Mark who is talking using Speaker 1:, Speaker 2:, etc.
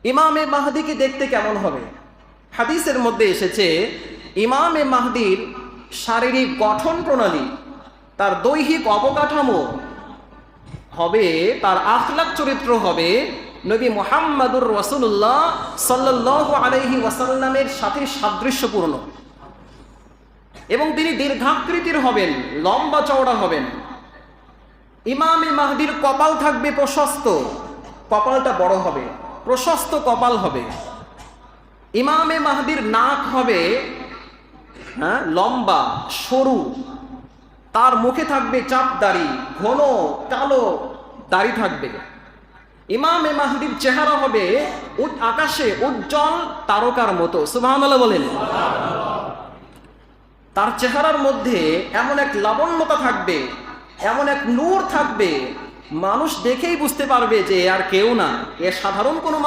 Speaker 1: ইমামে মাহদিকে দেখতে কেমন হবে? হাদিসের মধ্যে এসেছে ইমামে মাহদির শারীরিক গঠন প্রণালী, তার দৈহিক অবকাঠামো হবে, তার আখলাক চরিত্র হবে নবী মুহাম্মদুর রাসূলুল্লাহ সাল্লাল্লাহু আলাইহি ওয়াসাল্লামের সাথে সাদৃশ্যপূর্ণ, এবং তিনি দীর্ঘাকৃতির হবেন, লম্বা চওড়া হবেন। ইমামে মাহদির কপাল থাকবে প্রশস্ত, কপালটা বড় হবে, প্রশস্ত কপাল হবে। ইমামে মাহদির নাক হবে লম্বা সরু, তার মুখে থাকবে চাপ দাড়ি, ঘন কালো দাড়ি থাকবে। ইমামে মাহদির চেহারা হবে আকাশে উজ্জ্বল তারকার মতো। সুবহানাল্লাহ বলেন। তার চেহারার মধ্যে এমন এক লাবণ্যতা থাকবে, এমন এক নূর থাকবে, মানুষ দেখেই বুঝতে পারবে যে আর কেউ না, এ সাধারণ কোনো